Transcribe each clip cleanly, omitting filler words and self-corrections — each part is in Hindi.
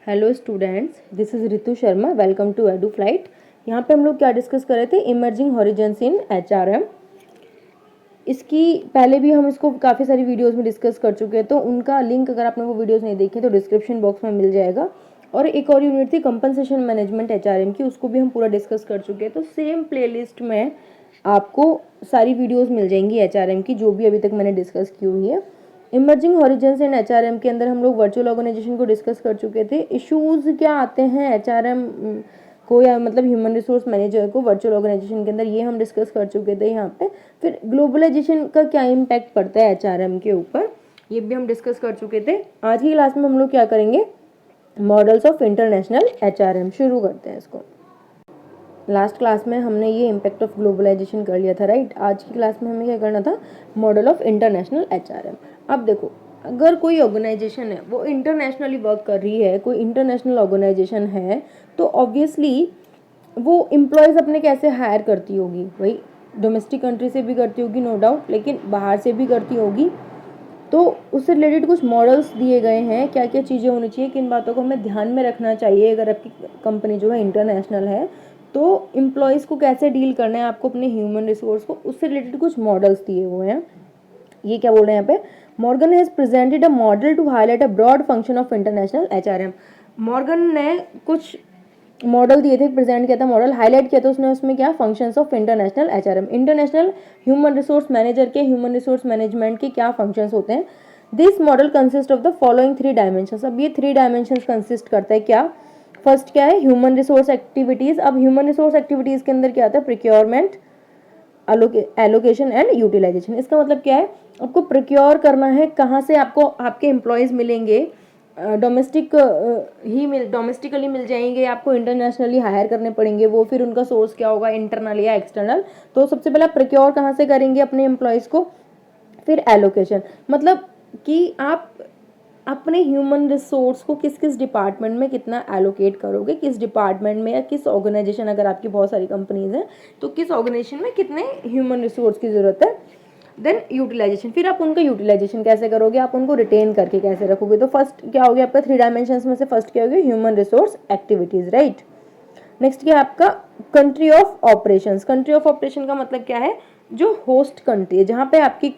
Hello students, this is Ritu Sharma. Welcome to Edu Flight. यहाँ पे हम लोग क्या डिस्कस कर रहे थे? Emerging horizons in HRM. इसकी पहले भी हम इसको काफ़ी सारी वीडियोस में डिस्कस कर चुके हैं, तो उनका लिंक अगर आपने वो वीडियोस नहीं देखी तो डिस्क्रिप्शन बॉक्स में मिल जाएगा। और एक और यूनिट थी कंपनसेशन मैनेजमेंट एचआरएम की, उसको भी हम पूरा डिस्कस कर चुके हैं। तो सेम प्लेलिस्ट में आपको सारी वीडियोस मिल जाएंगी एचआरएम की, जो भी अभी तक मैंने डिस्कस की हुई है। इमर्जिंग हॉरिजन्स इन एचआरएम के अंदर हम लोग वर्चुअल ऑर्गेनाइजेशन को डिस्कस कर चुके थे। इश्यूज क्या आते हैं एचआरएम को, या मतलब ह्यूमन रिसोर्स मैनेजर को वर्चुअल ऑर्गेनाइजेशन के अंदर, ये हम डिस्कस कर चुके थे यहाँ पे। फिर ग्लोबलाइजेशन का क्या इम्पैक्ट पड़ता है एचआरएम के ऊपर, ये भी हम डिस्कस कर चुके थे। आज की क्लास में हम लोग क्या करेंगे? मॉडल्स ऑफ इंटरनेशनल एचआरएम शुरू करते हैं इसको। लास्ट क्लास में हमने ये इम्पैक्ट ऑफ ग्लोबलाइजेशन कर लिया था, राइट। आज की क्लास में हमें क्या करना था? Model of international HRM. अब देखो, अगर कोई ऑर्गेनाइजेशन है वो इंटरनेशनली वर्क कर रही है, कोई इंटरनेशनल ऑर्गेनाइजेशन है, तो ऑब्वियसली वो एम्प्लॉयज़ अपने कैसे हायर करती होगी? वही डोमेस्टिक कंट्री से भी करती होगी, नो डाउट, लेकिन बाहर से भी करती होगी। तो उससे रिलेटेड कुछ मॉडल्स दिए गए हैं, क्या क्या चीज़ें होनी चाहिए, किन बातों को हमें ध्यान में रखना चाहिए अगर आपकी कंपनी जो है इंटरनेशनल है, तो एम्प्लॉयज़ को कैसे डील करना है आपको, अपने ह्यूमन रिसोर्स को, उससे रिलेटेड कुछ मॉडल्स दिए हुए हैं। ये क्या बोल रहे हैं यहाँ पे? Morgan has presented a model to highlight a broad function of international HRM. Morgan ने कुछ मॉडल दिए थे, प्रेजेंट किया था, मॉडल हाईलाइट किया था उसने। उसमें क्या? Functions of international HRM, international human resource manager के, ह्यूमन रिसोर्स मैनेजमेंट के क्या फंक्शंस होते हैं। This model consist of the following 3 dimensions. अब ये 3 डायमेंशंस कंसिस्ट करता है क्या? फर्स्ट क्या है? Human resource activities. अब ह्यूमन रिसोर्स एक्टिविटीज के अंदर क्या आता है? Procurement, allocation and utilisation. इसका मतलब क्या है? आपको प्रिक्योर करना है, कहाँ से आपको आपके एम्प्लॉयज मिलेंगे, डोमेस्टिकली मिल जाएंगे, आपको इंटरनेशनली हायर करने पड़ेंगे वो, फिर उनका सोर्स क्या होगा, इंटरनल या एक्सटर्नल। तो सबसे पहले प्रिक्योर कहाँ से करेंगे अपने एम्प्लॉयज को, फिर एलोकेशन, मतलब कि आप अपने ह्यूमन रिसोर्स को किस किस डिपार्टमेंट में कितना एलोकेट करोगे, किस डिपार्टमेंट में या किस ऑर्गेनाइजेशन, अगर आपकी बहुत सारी कंपनीज हैं तो किस ऑर्गेनाइजेशन में कितने ह्यूमन रिसोर्स की जरूरत है। देन यूटिलाइजेशन, फिर आप उनका यूटिलाइजेशन कैसे करोगे, आप उनको रिटेन करके कैसे रखोगे। तो फर्स्ट क्या हो गया आपका? 3 डायमेंशंस में से फर्स्ट क्या हो गया? Human resource activities, right. Next क्या है आपका? Country of operations. Country of operation का मतलब क्या है? जो होस्ट कंट्री है, जहाँ पे आपकी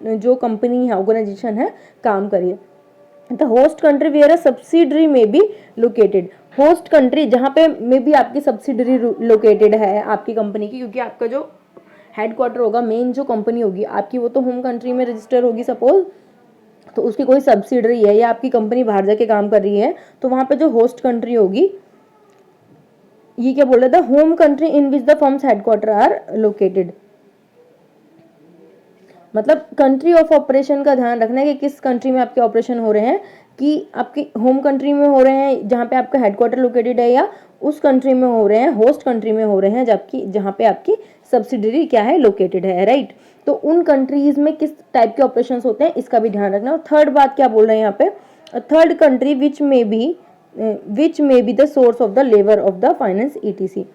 जो कंपनी है, ऑर्गेनाइजेशन है, काम करिए। The host country where a subsidiary may be located. Host country जहाँ पे में भी आपकी सब्सिडरी लोकेटेड है आपकी कंपनी की, क्योंकि आपका जो हेडक्वार्टर होगा, मेन जो कंपनी होगी आपकी, वो तो होम कंट्री में रजिस्टर होगी सपोज, तो उसकी कोई सब्सिडरी है या आपकी कंपनी बाहर जाके काम कर रही है, तो वहाँ पे जो होस्ट कंट्री होगी, ये क्या बोल रहा था? Home country in which the firms headquarter are located. मतलब कंट्री ऑफ ऑपरेशन का ध्यान रखना है कि किस कंट्री में आपके ऑपरेशन हो रहे हैं, कि आपकी होम कंट्री में हो रहे हैं जहाँ पे आपका हेडक्वार्टर लोकेटेड है, या उस कंट्री में हो रहे हैं, होस्ट कंट्री में हो रहे हैं जबकि जहाँ पे आपकी सब्सिडरी क्या है? लोकेटेड है, राइट। तो उन कंट्रीज में किस टाइप के ऑपरेशंस होते हैं, इसका भी ध्यान रखना। और थर्ड बात क्या बोल रहे हैं यहाँ पे? Third country which may be the source of the labour of the finance etc.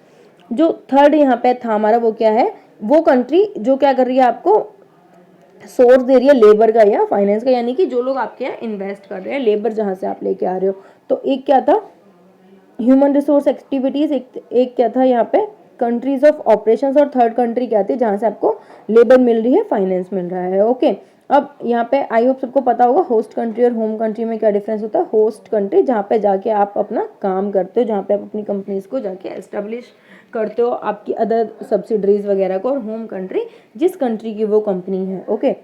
जो थर्ड यहाँ पे था हमारा, वो क्या है? वो कंट्री जो क्या कर रही है, आपको सोर्स दे रही है लेबर का या फाइनेंस का, यानी कि जो लोग आपके यहाँ इन्वेस्ट कर रहे हैं, लेबर जहां से आप लेके आ रहे हो। तो एक क्या था? ह्यूमन रिसोर्स एक्टिविटीज, एक क्या था यहाँ पे? Countries of operations. और थर्ड कंट्री क्या थी? जहां से आपको लेबर मिल रही है, फाइनेंस मिल रहा है, ओके। अब यहाँ पे आई होप सबको पता होगा होस्ट कंट्री और होम कंट्री में क्या डिफरेंस होता है। होस्ट कंट्री जहाँ पे जाके आप अपना काम करते हो, जहाँ पे आप अपनी कंपनीज को जाके एस्टेब्लिश करते हो, आपकी अदर सब्सिडरीज वगैरह को। और होम कंट्री जिस कंट्री की वो कंपनी है, ओके।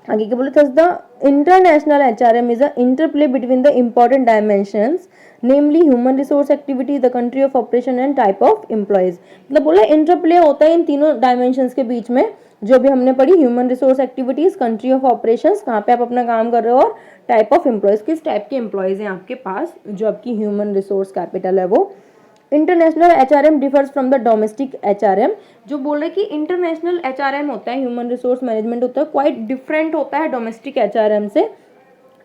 आगे क्या बोले? Thus the international HRM is a interplay between the important dimensions, namely human resource activity, the country of operation and type of employees. मतलब बोला इंटरप्ले होता है इन तीनों डायमेंशंस के बीच में, जो भी हमने पढ़ी, human resource activities, country of operations, कहाँ पे आप अपना काम कर रहे हो, और टाइप ऑफ एम्प्लॉयज, किस टाइप के एम्प्लॉयज हैं आपके पास, जो आपकी ह्यूमन रिसोर्स कैपिटल है वो। International HRM differs from the domestic HRM. जो बोल रहे कि इंटरनेशनल एचआरएम होता है, ह्यूमन रिसोर्स मैनेजमेंट होता है, क्वाइट डिफरेंट होता है डोमेस्टिक एचआरएम से।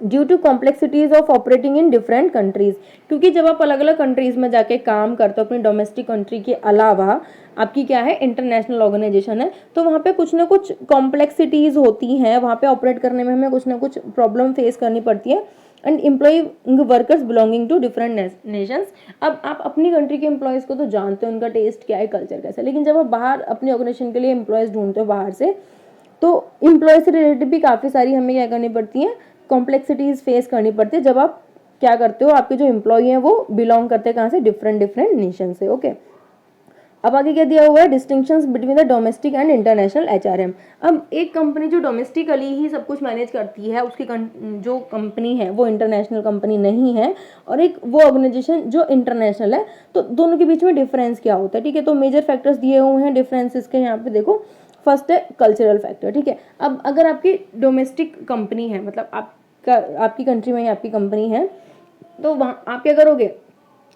Due to complexities of operating in different countries, क्योंकि जब आप अलग अलग कंट्रीज में जाके काम करते हो अपनी डोमेस्टिक कंट्री के अलावा, आपकी क्या है इंटरनेशनल ऑर्गेनाइजेशन है, तो वहाँ पे कुछ ना कुछ कॉम्प्लेक्सिटीज होती हैं, वहाँ पे ऑपरेट करने में हमें कुछ ना कुछ प्रॉब्लम फेस करनी पड़ती है। And employing workers belonging to different nations. अब आप अपनी कंट्री के एम्प्लॉयज़ को तो जानते हो उनका टेस्ट क्या है, कल्चर कैसा है, लेकिन जब आप बाहर अपनी ऑर्गेनाइजेशन के लिए एम्प्लॉयज़ ढूंढते हो बाहर से, तो एम्प्लॉय से रिलेटेड भी काफ़ी सारी हमें क्या करनी पड़ती हैं, कॉम्प्लेक्सिटीज़ फेस करनी पड़ती है जब आप क्या करते हो, आपके जो एम्प्लॉय हैं वो बिलोंग करते हैं कहाँ से, डिफरेंट डिफरेंट नेशन से। ओके, अब आगे क्या दिया हुआ है, distinctions between the domestic and international HRM. अब एक कंपनी जो डोमेस्टिकली ही सब कुछ मैनेज करती है, उसकी जो कंपनी है वो इंटरनेशनल कंपनी नहीं है, और एक वो ऑर्गेनाइजेशन जो इंटरनेशनल है, तो दोनों के बीच में डिफरेंस क्या होता है। ठीक है, तो मेजर फैक्टर्स दिए हुए हैं डिफरेंसेस के, यहाँ पे देखो फर्स्ट है कल्चरल फैक्टर। ठीक है, अब अगर आपकी डोमेस्टिक कंपनी है, मतलब आपकी कंट्री में ही आपकी कंपनी है, तो वहाँ आप क्या करोगे,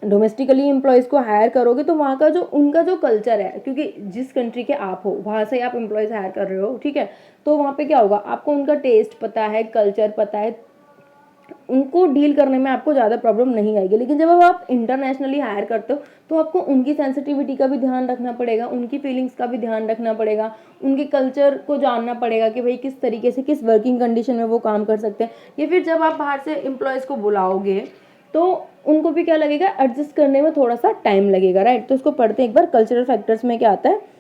डोमेस्टिकली एम्प्लॉयज़ को हायर करोगे, तो वहाँ का जो उनका जो कल्चर है, क्योंकि जिस कंट्री के आप हो वहाँ से आप एम्प्लॉयज़ हायर कर रहे हो, ठीक है, तो वहाँ पे क्या होगा, आपको उनका टेस्ट पता है, कल्चर पता है, उनको डील करने में आपको ज़्यादा प्रॉब्लम नहीं आएगी। लेकिन जब आप इंटरनेशनली हायर करते हो, तो आपको उनकी सेंसिटिविटी का भी ध्यान रखना पड़ेगा, उनकी फीलिंग्स का भी ध्यान रखना पड़ेगा, उनके कल्चर को जानना पड़ेगा कि भाई किस तरीके से, किस वर्किंग कंडीशन में वो काम कर सकते हैं। या फिर जब आप बाहर से एम्प्लॉयज़ को बुलाओगे, तो उनको भी क्या लगेगा, एडजस्ट करने में थोड़ा सा टाइम लगेगा, राइट। तो इसको पढ़ते हैं एक बार, कल्चरल फैक्टर्स में क्या आता है।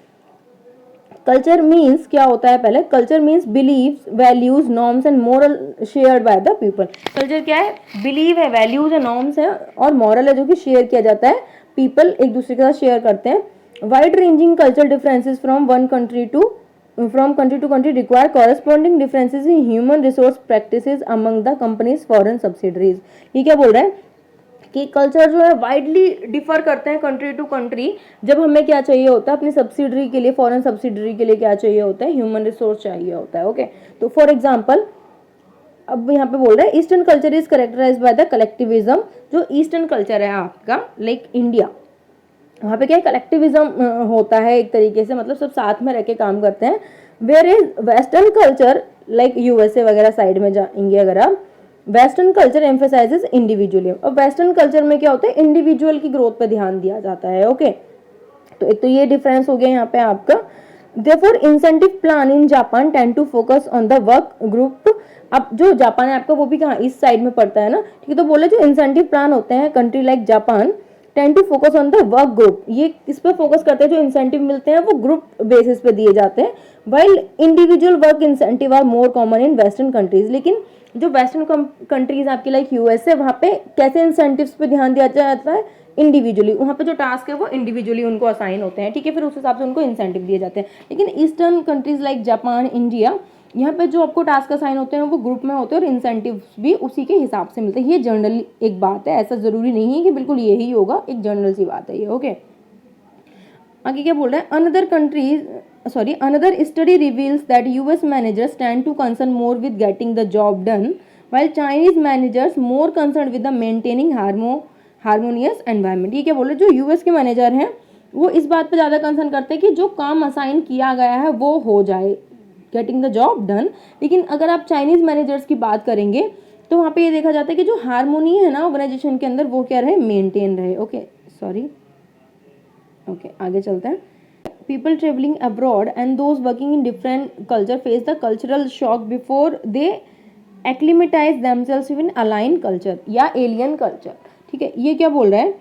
कल्चर मीन्स क्या होता है, पहले culture means beliefs, values, norms and moral shared by the people. Culture क्या है, बिलीव है, वैल्यूज है, नॉर्म्स है और मॉरल है, जो कि शेयर किया जाता है, पीपल एक दूसरे के साथ शेयर करते हैं। Wide ranging cultural differences from country to country require corresponding differences in human resource practices among the companies foreign subsidiaries. ये क्या बोल रहा है कि कल्चर जो है वाइडली डिफर करते हैं कंट्री टू कंट्री। जब हमें क्या चाहिए होता है अपनी सब्सिडरी के लिए, फॉरेन सब्सिडरी के लिए क्या चाहिए होता है, ह्यूमन रिसोर्स चाहिए होता है। ओके, तो फॉर एग्जांपल अब यहाँ पे बोल रहा है eastern culture is characterised by the collectivism. जो ईस्टर्न कल्चर है आपका, लाइक इंडिया, वहाँ पे क्या है, कलेक्टिविज्म होता है एक तरीके से, मतलब सब साथ में रह के काम करते हैं। Where is western culture, like USA वगैरह साइड में जाएंगे अगर आप, वेस्टर्न कल्चर एम्फेसाइजेस इंडिविजुअलिज्म। और वेस्टर्न कल्चर में क्या होता है, इंडिविजुअल की ग्रोथ पे ध्यान दिया जाता है। ओके, तो एक तो ये डिफरेंस हो गया यहाँ पे आपका। Therefore, incentive plan in Japan tend to focus on the work group। अब जो जापान है आपका, वो भी कहाँ, इस साइड में पड़ता है ना, ठीक है। तो बोले जो इंसेंटिव प्लान होते हैं country like Japan tend to focus on the work group, ये किस पे फोकस करते हैं, जो इंसेंटिव मिलते हैं वो ग्रुप बेसिस पे दिए जाते हैं। While individual work incentive are more common in western countries. लेकिन जो वेस्टर्न कंट्रीज आपकी लाइक यूएसए, वहाँ पे कैसे इंसेंटिव्स पे ध्यान दिया जाता है, इंडिविजुअली, वहाँ पे जो टास्क है वो इंडिविजुअली उनको असाइन होते हैं, ठीक है, फिर उस हिसाब से उनको इंसेंटिव दिए जाते हैं। लेकिन eastern countries like Japan, India, यहाँ पे जो आपको टास्क असाइन होते हैं वो ग्रुप में होते हैं और इंसेंटिव भी उसी के हिसाब से मिलते हैं। ये जनरली एक बात है, ऐसा जरूरी नहीं है कि बिल्कुल यही होगा, एक जनरल सी बात है ये। ओके, आगे क्या बोल रहा है, another study reveals that US managers tend to concern more with getting the job done, while Chinese managers more concern with the maintaining harmonious environment. ये क्या बोल रहे, जो यूएस के मैनेजर हैं वो इस बात पे ज़्यादा कंसर्न करते हैं कि जो काम असाइन किया गया है वो हो जाए, गेटिंग द जॉब डन। लेकिन अगर आप चाइनीज मैनेजर्स की बात करेंगे तो वहाँ पे ये देखा जाता है कि जो हार्मोनी है ना ऑर्गेनाइजेशन के अंदर, वो क्या रहे, मेंटेन रहे। ओके, आगे चलते हैं। People traveling abroad and those working in different culture face the cultural shock before they acclimatize themselves in aligned culture या alien culture। ठीक है, ये क्या बोल रहा है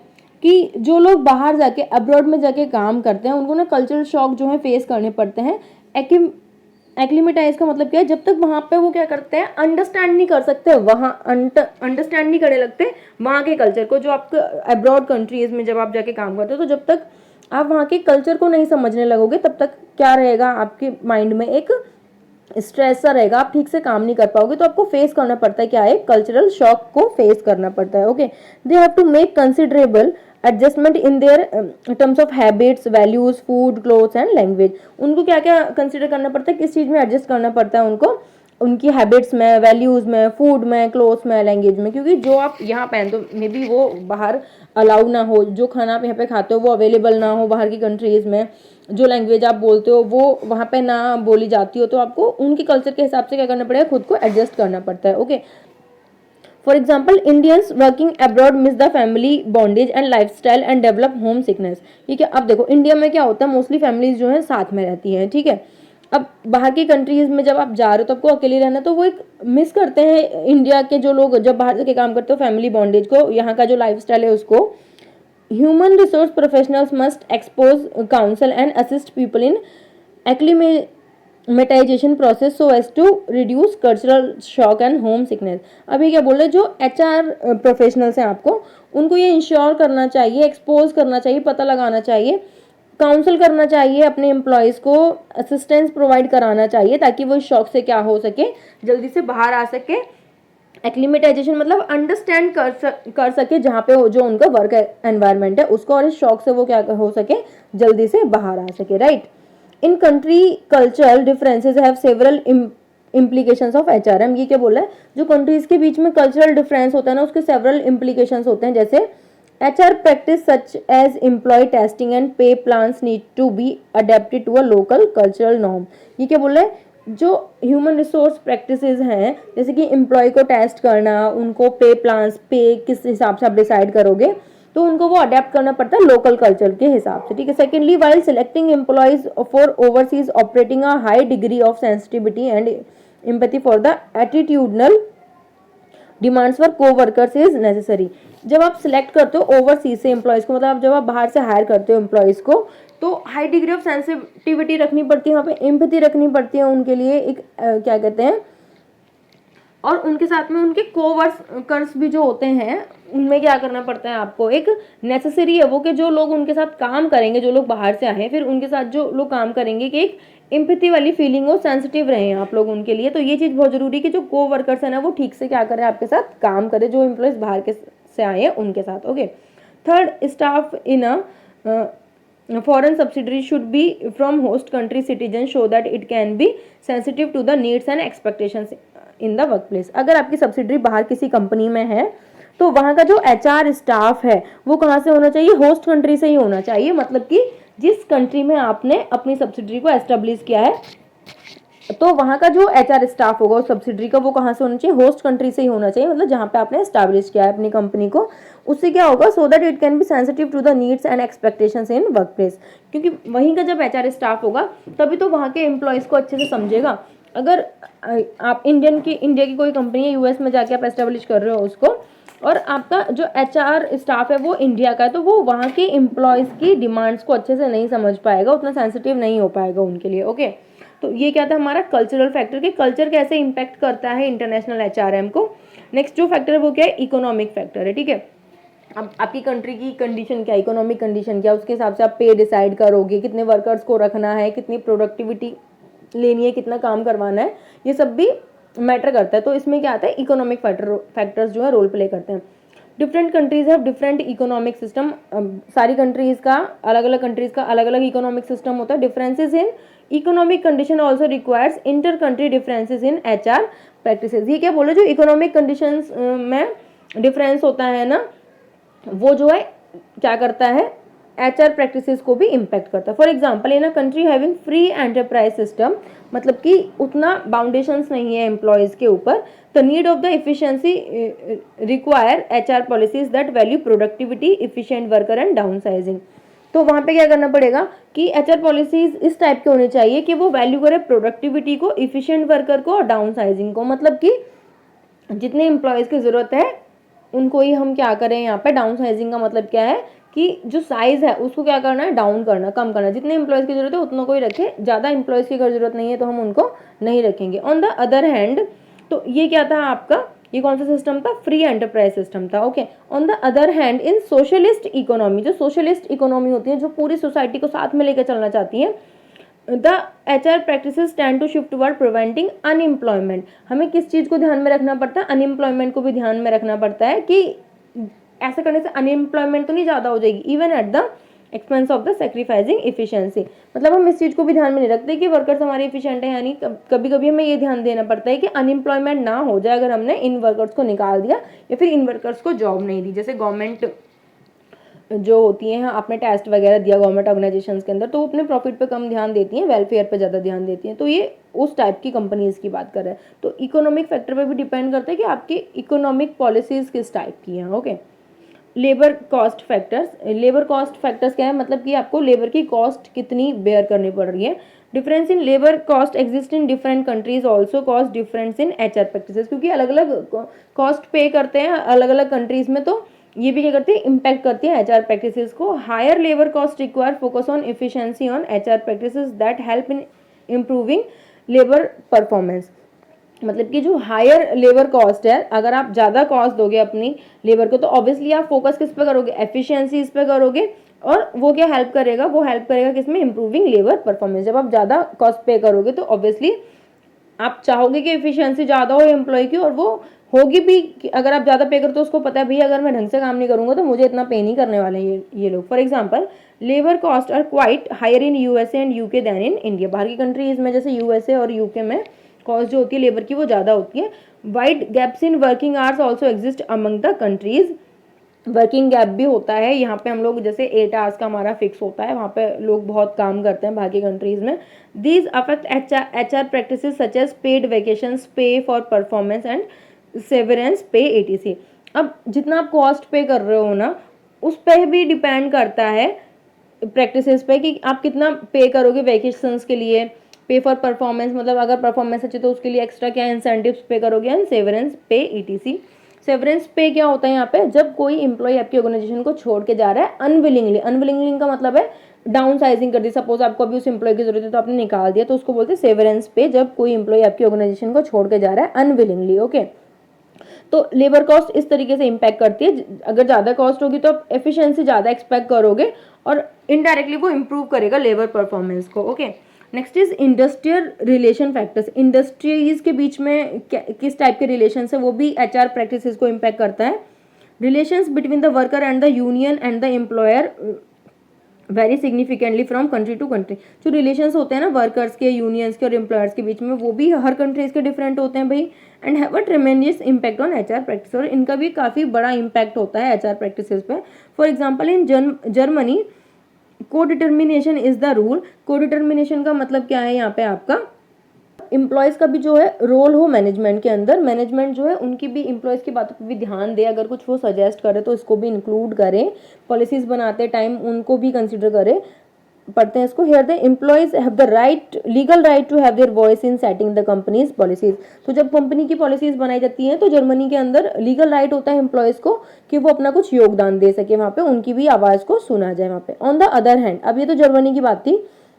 कि जो लोग बाहर जाके अब्रॉड में जाके काम करते हैं उनको ना कल्चरल शॉक जो है फेस करने पड़ते हैं। एक्लिमेटाइज का मतलब क्या है, जब तक वहाँ पे वो क्या करते हैं, अंडरस्टैंड नहीं कर सकते, वहाँ अंडरस्टैंड नहीं करने लगते वहाँ के कल्चर को, जो आपके अब्रॉड कंट्रीज में जब आप जाके काम करते हो, तो जब तक आप वहाँ के कल्चर को नहीं समझने लगोगे तब तक क्या रहेगा, आपके माइंड में एक स्ट्रेस सा रहेगा, आप ठीक से काम नहीं कर पाओगे। तो आपको फेस करना पड़ता है क्या है, कल्चरल शॉक को फेस करना पड़ता है। Okay, they have to make considerable adjustment in their terms of habits, values, food, clothes and language. उनको क्या क्या कंसिडर करना पड़ता है, किस चीज़ में एडजस्ट करना पड़ता है उनको, उनकी हैबिट्स में, वैल्यूज़ में, फूड में, क्लोथ्स में, लैंग्वेज में। क्योंकि जो आप यहाँ पहनते हो मे बी वो बाहर अलाउ ना हो, जो खाना आप यहाँ पे खाते हो वो अवेलेबल ना हो बाहर की कंट्रीज़ में, जो लैंग्वेज आप बोलते हो वो वहाँ पे ना बोली जाती हो, तो आपको उनके कल्चर के हिसाब से क्या करना पड़ेगा, खुद को एडजस्ट करना पड़ता है। Okay, for example Indians working abroad miss the family bondage and lifestyle and develop home sickness. ठीक है, अब देखो इंडिया में क्या होता है, मोस्टली फैमिलीज जो है साथ में रहती हैं, ठीक है। अब बाहर की कंट्रीज में जब आप जा रहे हो तो आपको अकेले रहना, तो वो एक मिस करते हैं इंडिया के जो लोग जब बाहर जाके काम करते हो फैमिली बॉन्डेज को, यहाँ का जो लाइफस्टाइल है उसको। Human resource professionals must expose counsel and assist people in acclimatisation process so as to reduce cultural shock and homesickness. अभी क्या बोल रहे हैं, जो एचआर प्रोफेशनल्स हैं आपको उनको ये इंश्योर करना चाहिए, एक्सपोज करना चाहिए, पता लगाना चाहिए, काउंसल करना चाहिए अपने एम्प्लॉयज़ को, असिस्टेंस प्रोवाइड कराना चाहिए ताकि वो इस शॉक से क्या हो सके, जल्दी से बाहर आ सके। एक्लीमेटाइजेशन मतलब अंडरस्टैंड कर सके जहाँ पे जो उनका वर्क एनवायरनमेंट है उसको, और इस शॉक से वो क्या हो सके, जल्दी से बाहर आ सके, right. In country cultural differences have several implications of HRM. ये क्या बोला है, जो कंट्रीज के बीच में कल्चरल डिफरेंस होता है ना उसके सेवरल इम्प्लीकेशंस होते हैं, जैसे HR practice such as employee testing and pay plans need to be adapted to a local cultural norm। ये क्या बोल रहा है, जो ह्यूमन रिसोर्स प्रैक्टिसेस हैं जैसे कि एम्प्लॉय को टेस्ट करना, उनको पे प्लान्स, पे किस हिसाब से आप डिसाइड करोगे, तो उनको वो अडेप्ट करना पड़ता है लोकल कल्चर के हिसाब से, ठीक है। Secondly, while selecting employees for overseas operating a high degree of sensitivity and empathy for the attitudinal demands for co-workers is necessary. जब आप सिलेक्ट करते हो ओवरसीज से एम्प्लॉयज़ को, मतलब जब आप बाहर से हायर करते हो एम्प्लॉयज़ को, तो हाई डिग्री ऑफ सेंसिटिविटी रखनी पड़ती है, वहाँ पे एम्पैथी रखनी पड़ती है उनके लिए, एक क्या कहते हैं, और उनके साथ में उनके को-वर्कर्स भी जो होते हैं उनमें क्या करना पड़ता है आपको, एक नेसेसरी है वो कि जो लोग उनके साथ काम करेंगे, जो लोग बाहर से आए हैं फिर उनके साथ जो लोग काम करेंगे, कि एक एम्पैथी वाली फीलिंग हो, सेंसिटिव रहे आप लोग उनके लिए। तो ये चीज़ बहुत जरूरी है कि जो को-वर्कर्स है ना वो ठीक से क्या करें, आपके साथ काम करें, जो एम्प्लॉयज़ बाहर के से आए हैं उनके साथ, okay. Third, staff in a foreign subsidiary should be from host country citizens so that it can be sensitive to the needs and expectations in the workplace। अगर आपकी सब्सिडरी बाहर किसी कंपनी में है तो वहाँ का जो HR स्टाफ है वो कहाँ से होना चाहिए, होस्ट कंट्री से ही होना चाहिए। मतलब कि जिस कंट्री में आपने अपनी सब्सिडरी को एस्टेब्लिश किया है तो वहाँ का जो HR स्टाफ होगा उस सब्सिडरी का वो कहाँ से होना चाहिए, होस्ट कंट्री से ही होना चाहिए, मतलब जहाँ पे आपने एस्टैब्लिश किया है अपनी कंपनी को। उससे क्या होगा, so that it can be sensitive to the needs and expectations in work place, क्योंकि वहीं का जब HR स्टाफ होगा तभी तो वहाँ के एम्प्लॉयज़ को अच्छे से समझेगा। अगर आप इंडिया की कोई कंपनी है, US में जाके आप एस्टेब्लिश कर रहे हो उसको, और आपका जो HR स्टाफ है वो इंडिया का है, तो वो वहाँ के एम्प्लॉयज़ की डिमांड्स को अच्छे से नहीं समझ पाएगा, उतना सेंसिटिव नहीं हो पाएगा उनके लिए, ओके। तो ये क्या था हमारा कल्चरल फैक्टर, कि कल्चर कैसे इंपैक्ट करता है इंटरनेशनल HRM को। नेक्स्ट जो फैक्टर है वो क्या है, इकोनॉमिक फैक्टर है, ठीक है। अब आपकी कंट्री की कंडीशन क्या है, इकोनॉमिक कंडीशन क्या है, उसके हिसाब से आप पे डिसाइड करोगे, कितने वर्कर्स को रखना है, कितनी प्रोडक्टिविटी लेनी है, कितना काम करवाना है, ये सब भी मैटर करता है। तो इसमें क्या आता है, इकोनॉमिक फैक्टर्स जो है रोल प्ले करते हैं। Different countries have different economic system. सारी कंट्रीज का अलग अलग इकोनॉमिक सिस्टम होता है। Differences in economic condition also requires inter country differences in HR practices. ये क्या बोले, जो इकोनॉमिक कंडीशंस में डिफरेंस होता है ना वो जो है क्या करता है, HR प्रैक्टिसेस को भी इम्पैक्ट करता है। For example, in a country having free enterprise system, मतलब कि उतना बाउंडेशंस नहीं है एम्प्लॉयज़ के ऊपर, the need of the efficiency require HR policies that value productivity, efficient worker and down sizing. तो वहाँ पे क्या करना पड़ेगा कि HR पॉलिसीज इस टाइप के होने चाहिए कि वो वैल्यू करे प्रोडक्टिविटी को, इफिशिएंट वर्कर को और डाउन साइजिंग को। मतलब कि जितने एम्प्लॉयज़ की ज़रूरत है उनको ही हम क्या करें, यहाँ पे डाउन साइजिंग का मतलब क्या है कि जो साइज है उसको क्या करना है, डाउन करना, कम करना। जितने एम्प्लॉयज़ की जरूरत है उतना को ही रखें, ज़्यादा एम्प्लॉयज़ की अगर जरूरत नहीं है तो हम उनको नहीं रखेंगे। ऑन द अदर हैंड, तो ये क्या था आपका, ये कौन सा सिस्टम था, फ्री एंटरप्राइज सिस्टम था, okay. On the other hand, in socialist economy, जो सोशलिस्ट इकोनॉमी होती है, जो पूरी सोसाइटी को साथ में लेकर चलना चाहती है, the HR practices tend to shift toward preventing unemployment. हमें किस चीज़ को ध्यान में रखना पड़ता है, अनएम्प्लॉयमेंट को भी ध्यान में रखना पड़ता है, कि ऐसा करने से अनएम्प्लॉयमेंट तो नहीं ज़्यादा हो जाएगी, even at the expense of the sacrificing efficiency. मतलब हम इस चीज़ को भी ध्यान में नहीं रखते कि वर्कर्स हमारे इफिशिएंट हैं, यानी कभी कभी हमें ये ध्यान देना पड़ता है कि अनएम्प्लॉयमेंट ना हो जाए अगर हमने इन वर्कर्स को निकाल दिया या फिर इन वर्कर्स को जॉब नहीं दी। जैसे गवर्नमेंट जो होती हैं, आपने टेस्ट वगैरह दिया गवर्नमेंट ऑर्गेनाइजेशंस के अंदर, तो वो अपने प्रॉफिट पे कम ध्यान देती हैं, वेलफेयर पे ज़्यादा ध्यान देती हैं। तो ये उस टाइप की कंपनीज की बात कर रहे हैं। तो इकोनॉमिक फैक्टर पे भी डिपेंड करता है कि आपकी इकोनॉमिक पॉलिसीज किस टाइप की हैं। Okay, labour cost factors, labour cost factors क्या है, मतलब कि आपको लेबर की कॉस्ट कितनी बेयर करनी पड़ रही है। Difference in labour cost exist in different countries, also cost difference in HR practices, क्योंकि अलग अलग कॉस्ट पे करते हैं अलग अलग कंट्रीज में, तो ये भी क्या करती है, इम्पैक्ट करती है एचआर प्रैक्टिसेस को। Higher labour cost require focus on efficiency on HR practices that help in improving labour performance. मतलब कि जो हायर लेबर कॉस्ट है, अगर आप ज़्यादा कॉस्ट दोगे अपनी लेबर को, तो ऑब्वियसली आप फोकस किस पे करोगे, एफिशिएंसी इस पे करोगे, और वो क्या हेल्प करेगा, वो हेल्प करेगा किसमें, इंप्रूविंग लेबर परफॉर्मेंस। जब आप ज़्यादा कॉस्ट पे करोगे तो ऑब्वियसली आप चाहोगे कि एफिशिएंसी ज़्यादा हो एम्प्लॉय की, और वो होगी भी। अगर आप ज़्यादा पे करो तो उसको पता है भैया अगर मैं ढंग से काम नहीं करूँगा तो मुझे इतना पे नहीं करने वाले हैं ये लोग। For example, labour cost are quite higher in USA and UK than in India. बाहर की कंट्रीज में जैसे यूएसए और यूके में कॉस्ट जो होती है लेबर की वो ज़्यादा होती है। Wide gaps in working hours also exist among the countries. Working gap भी होता है यहाँ पे। हम लोग जैसे 8 आवर्स का हमारा फिक्स होता है, वहाँ पे लोग बहुत काम करते हैं बाकी कंट्रीज में। These affect H R practices such as paid vacations, pay for performance and severance pay, etc. अब जितना आप कॉस्ट पे कर रहे हो ना, उस पर भी डिपेंड करता है प्रैक्टिसेस पे कि आप कितना पे करोगे वेकेशंस के लिए। पे फॉर परफॉर्मेंस मतलब अगर परफॉर्मेंस अच्छी तो उसके लिए एक्स्ट्रा क्या इंसेंटिव्स पे करोगे, एंड सेवरेंस पे, ईटीसी। सेवरेंस पे क्या होता है यहाँ पे, जब कोई एम्प्लॉय आपकी ऑर्गेनाइजेशन को छोड़ के जा रहा है अनविलिंगली। अनविलिंगली का मतलब है डाउन साइजिंग कर दी। सपोज आपको अभी उस एम्प्लॉय की जरूरत है तो आपने निकाल दिया, तो उसको बोलते हैं सेवरेंस पे, जब कोई एम्प्लॉय आपकी ऑर्गेनाइजेशन को छोड़ के जा रहा है अनविलिंगली। ओके, तो लेबर कॉस्ट इस तरीके से इंपैक्ट करती है। अगर ज़्यादा कॉस्ट होगी तो आप एफिशिएंसी ज़्यादा एक्सपेक्ट करोगे, और इनडायरेक्टली वो इंप्रूव करेगा लेबर परफॉर्मेंस को। Okay, next is industrial relation factors. Industries के बीच में किस टाइप के रिलेशन है, वो भी एचआर प्रैक्टिसेस को इम्पैक्ट करता है। Relations between the worker and the union and the employer very significantly from country to country. जो रिलेशंस होते हैं ना वर्कर्स के, यूनियंस के और एम्प्लॉयर्स के बीच में, वो भी हर कंट्रीज के डिफरेंट होते हैं भाई। And have a tremendous impact on HR practice, और इनका भी काफ़ी बड़ा इम्पैक्ट होता है एचआर प्रैक्टिसेस पे। फॉर एग्जाम्पल, इन जर्मनी को डिटर्मिनेशन इज द रूल। को डिटर्मिनेशन का मतलब क्या है यहाँ पे, आपका एम्प्लॉयज़ का भी जो है रोल हो मैनेजमेंट के अंदर। मैनेजमेंट जो है उनकी भी एम्प्लॉयज़ की बातों पे भी ध्यान दे, अगर कुछ वो सजेस्ट करे तो इसको भी इंक्लूड करें, पॉलिसीज बनाते टाइम उनको भी कंसिडर करें। पढ़ते हैं इसको। Here the employees have the right, legal right to have their voice in setting the companies policies. तो जब कंपनी की पॉलिसीज बनाई जाती हैं तो जर्मनी के अंदर लीगल राइट होता है एम्प्लॉयज को कि वो अपना कुछ योगदान दे सके, वहाँ पे उनकी भी आवाज़ को सुना जाए वहाँ पे। ऑन द अदर हैंड, अब ये तो जर्मनी की बात थी,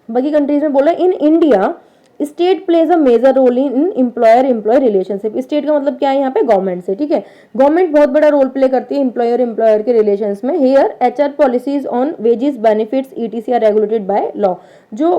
बाकी कंट्रीज में बोला in India state plays a major role in employer employee relationship. State का मतलब क्या है यहाँ पे, गवर्नमेंट से। ठीक है, गवर्नमेंट बहुत बड़ा रोल प्ले करती है एम्प्लॉयर एम्प्लॉयर के रिलेशंस में। Here HR policies on wages benefits etc are regulated by law. जो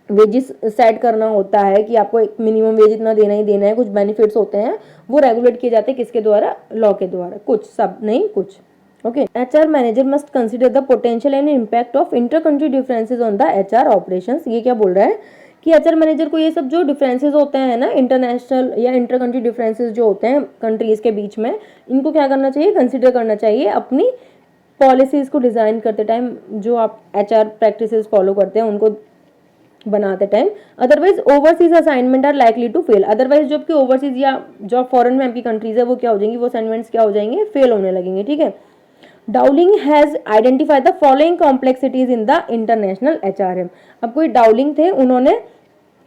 वेजेस सेट करना होता है कि आपको एक मिनिमम वेज इतना देना ही देना है, कुछ बेनिफिट्स होते हैं वो रेगुलेट किए जाते हैं किसके द्वारा, लॉ के द्वारा। कुछ, सब नहीं, कुछ। Okay, HR manager must consider the potential and impact of inter country differences on the HR operations. ये क्या बोल रहा है कि एचआर मैनेजर को ये सब जो डिफरेंसेस होते हैं ना, इंटरनेशनल या इंटर कंट्री डिफरेंसेस जो होते हैं कंट्रीज के बीच में, इनको क्या करना चाहिए, कंसिडर करना चाहिए अपनी पॉलिसीज को डिजाइन करते टाइम, जो आप एचआर प्रैक्टिसेस फॉलो करते हैं उनको बनाते time. Otherwise overseas assignment are likely to fail. Otherwise जो आपकी ओवरसीज या जो फॉरेन में आपकी कंट्रीज है वो क्या हो जाएंगी, वो असाइनमेंट्स क्या हो जाएंगे, फेल होने लगेंगे। ठीक है, Dowling has identified the following complexities in the international HRM. अब कोई डाउलिंग थे, उन्होंने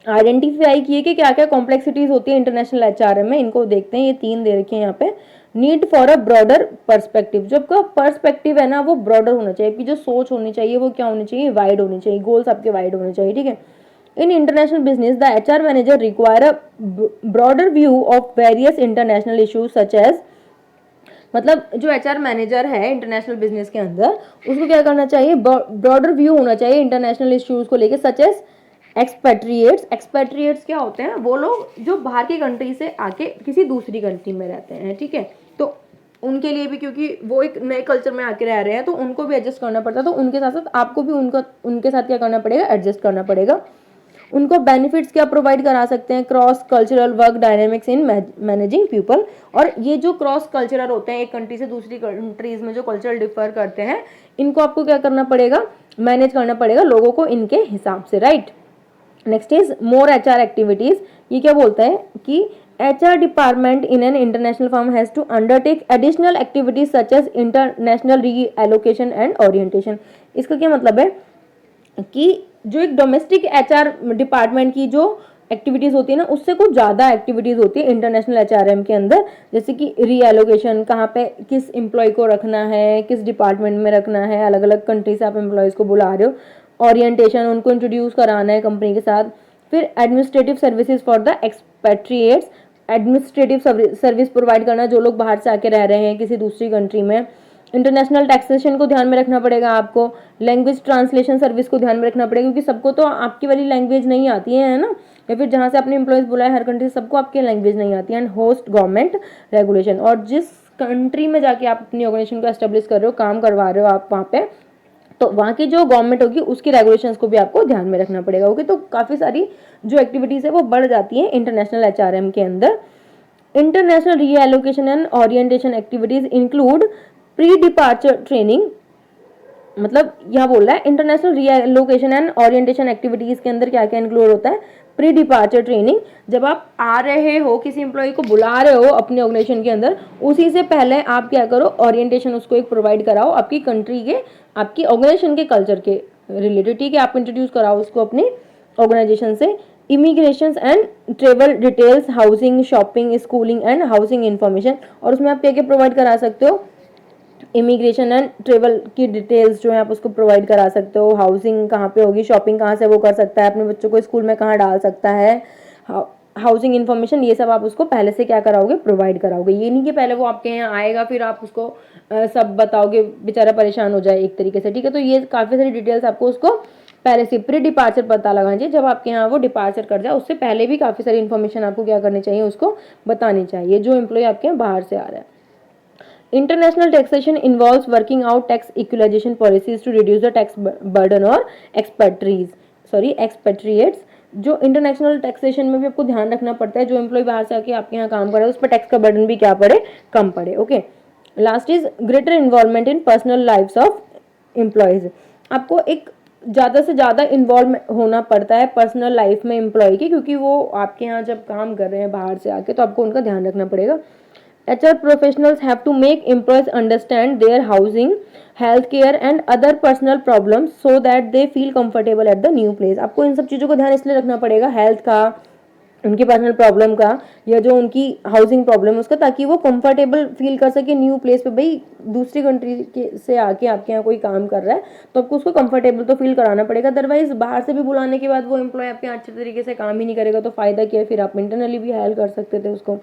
आइडेंटिफाई किए कि क्या क्या कॉम्प्लेक्सिटीज होती है इंटरनेशनल एचआरएम में। इनको देखते हैं, ये 3 दे रखे हैं यहाँ पे। Need for a broader perspective, जो आपका पर्सपेक्टिव है ना वो ब्रॉडर होना चाहिए, आपकी जो सोच होनी चाहिए वो क्या होनी चाहिए, वाइड होनी चाहिए, गोल्स आपके वाइड होने चाहिए। ठीक है, in international business the HR manager require a broader view of various international issues such as, मतलब जो एचआर मैनेजर है इंटरनेशनल बिजनेस के अंदर, उसको क्या करना चाहिए, ब्रॉडर व्यू होना चाहिए इंटरनेशनल इश्यूज को लेके, सच एज एक्सपेट्रिएट्स। एक्सपेट्रिएट्स क्या होते हैं, वो लोग जो बाहर की कंट्री से आके किसी दूसरी कंट्री में रहते हैं। ठीक है, तो उनके लिए भी, क्योंकि वो एक नए कल्चर में आके रह रहे हैं तो उनको भी एडजस्ट करना पड़ता है, तो उनके साथ साथ आपको भी उनका उनके साथ क्या करना पड़ेगा, एडजस्ट करना पड़ेगा। उनको बेनिफिट्स क्या प्रोवाइड करा सकते हैं, cross cultural work dynamics in managing people. और ये जो क्रॉस कल्चरल होते हैं, एक कंट्री से दूसरी कंट्रीज में जो कल्चरल डिफर करते हैं, इनको आपको क्या करना पड़ेगा, मैनेज करना पड़ेगा लोगों को इनके हिसाब से, right. Next is more HR activities. ये क्या बोलता है कि HR department in an international firm has to undertake additional activities such as international reallocation and orientation. इसका क्या मतलब है कि जो एक डोमेस्टिक HR डिपार्टमेंट की जो एक्टिविटीज होती है ना, उससे कुछ ज़्यादा एक्टिविटीज होती है इंटरनेशनल HRM के अंदर, जैसे कि रीएलोकेशन, कहाँ पे किस एम्प्लॉय को रखना है, किस डिपार्टमेंट में रखना है, अलग अलग कंट्री से आप एम्प्लॉयज़ को बुला रहे हो, ओरिएंटेशन, उनको इंट्रोड्यूस कराना है कंपनी के साथ। फिर administrative services for the expatriates, administrative service provide करना जो लोग बाहर से आके रह रहे हैं किसी दूसरी कंट्री में। इंटरनेशनल टैक्सेशन को ध्यान में रखना पड़ेगा आपको, लैंग्वेज ट्रांसलेशन सर्विस को ध्यान में रखना पड़ेगा, क्योंकि सबको तो आपकी वाली लैंग्वेज नहीं आती है ना, या फिर जहाँ से आपने एम्प्लॉयज़ बुलाए हर कंट्री सबको आपकी लैंग्वेज नहीं आती है। एंड होस्ट गवर्नमेंट रेगुलेशन, और जिस कंट्री में जाके आप अपनी ऑर्गेनाइजेशन को एस्टेब्लिश कर रहे हो, काम करवा रहे हो आप वहाँ पे, तो वहाँ की जो गवर्नमेंट होगी उसकी रेगुलेशंस को भी आपको ध्यान में रखना पड़ेगा। ओके, तो काफ़ी सारी जो एक्टिविटीज़ है वो बढ़ जाती हैं इंटरनेशनल HRM के अंदर। International reallocation and orientation activities include pre departure training, मतलब यहाँ बोल रहा है international reallocation and orientation activities के अंदर क्या क्या इंक्लूड होता है, प्री डिपार्चर ट्रेनिंग, जब आप आ रहे हो किसी एम्प्लॉय को बुला रहे हो अपने ऑर्गेनाइजेशन के अंदर, उसी से पहले आप क्या करो, ओरिएंटेशन उसको एक प्रोवाइड कराओ आपकी कंट्री के, आपकी ऑर्गेनाइजेशन के कल्चर के रिलेटेड, ठीक है, आप इंट्रोड्यूस कराओ उसको अपनी ऑर्गेनाइजेशन से। Immigration and travel details, housing, shopping, schooling and housing information, और उसमें आप क्या क्या प्रोवाइड करा सकते हो, इमिग्रेशन एंड ट्रेवल की डिटेल्स जो है आप उसको प्रोवाइड करा सकते हो, हाउसिंग कहाँ पे होगी, शॉपिंग कहाँ से वो कर सकता है, अपने बच्चों को स्कूल में कहाँ डाल सकता है, हाउसिंग इन्फॉर्मेशन, ये सब आप उसको पहले से क्या कराओगे, प्रोवाइड कराओगे। ये नहीं कि पहले वो आपके यहाँ आएगा फिर आप उसको सब बताओगे, बेचारा परेशान हो जाए एक तरीके से, ठीक है। तो ये काफ़ी सारी डिटेल्स आपको उसको पहले से प्री डिपार्चर पता लगाना चाहिए, जब आपके यहाँ वो डिपार्चर कर जाए उससे पहले भी काफ़ी सारी इन्फॉर्मेशन आपको क्या करनी चाहिए, उसको बतानी चाहिए, जो एम्प्लॉय आपके यहाँ बाहर से आ रहा है। International taxation involves working out tax equalization policies to reduce the tax burden और expatriates। जो इंटरनेशनल टैक्सेशन में भी आपको ध्यान रखना पड़ता है, जो एम्प्लॉय बाहर से आके आपके यहाँ काम कर रहा है उस पर टैक्स का बर्डन भी क्या पड़े, कम पड़े। Okay, last is greater involvement in personal lives of employees. आपको एक ज़्यादा से ज़्यादा इन्वॉल्व होना पड़ता है पर्सनल लाइफ में एम्प्लॉय की, क्योंकि वो आपके यहाँ जब काम कर रहे हैं बाहर से आके, तो आपको उनका ध्यान रखना पड़ेगा। HR professionals have to make employees understand their housing, healthcare and other personal problems so that they feel comfortable at the new place। आपको इन सब चीज़ों को ध्यान इसलिए रखना पड़ेगा, हेल्थ का, उनकी पर्सनल प्रॉब्लम का, या जो उनकी हाउसिंग प्रॉब्लम उसका, ताकि वो कंफर्टेबल फील कर सके न्यू प्लेस पे। भाई दूसरी कंट्री के से आके आपके यहाँ कोई काम कर रहा है तो आपको उसको कंफर्टेबल तो फील कराना पड़ेगा, अदरवाइज बाहर से भी बुलाने के बाद वो एम्प्लॉय आपके यहाँ अच्छे तरीके से काम ही नहीं करेगा तो फायदा क्या है, फिर आप इंटरनली भी हेल्प कर सकते थे उसको।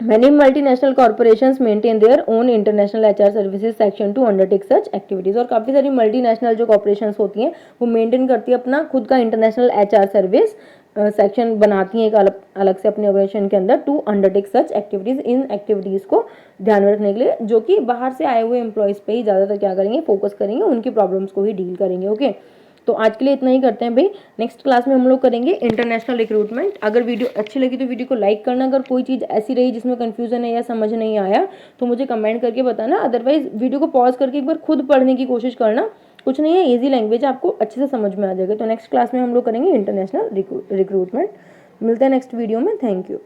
Many multinational corporations maintain their own international HR services section to undertake such activities। और काफ़ी सारी मल्टीनेशनल जो कॉर्पोरेशंस होती हैं वो मेंटेन करती है अपना खुद का इंटरनेशनल HR सर्विस सेक्शन बनाती हैं एक अलग से अपने ऑर्गेनाइजेशन के अंदर, टू अंडरटेक सच एक्टिविटीज़, इन एक्टिविटीज़ को ध्यान में रखने के लिए, जो कि बाहर से आए हुए एम्प्लॉयज़ पे ही ज़्यादातर क्या करेंगे, फोकस करेंगे, उनकी प्रॉब्लम्स को ही डील करेंगे। ओके, तो आज के लिए इतना ही करते हैं भाई। नेक्स्ट क्लास में हम लोग करेंगे इंटरनेशनल रिक्रूटमेंट। अगर वीडियो अच्छी लगी तो वीडियो को लाइक करना, अगर कोई चीज़ ऐसी रही जिसमें कन्फ्यूजन है या समझ नहीं आया तो मुझे कमेंट करके बताना, अदरवाइज वीडियो को पॉज करके एक बार खुद पढ़ने की कोशिश करना, कुछ नहीं है, ईजी लैंग्वेज आपको अच्छे से समझ में आ जाएगा। तो नेक्स्ट क्लास में हम लोग करेंगे इंटरनेशनल रिक्रूटमेंट। मिलते हैं नेक्स्ट वीडियो में, थैंक यू।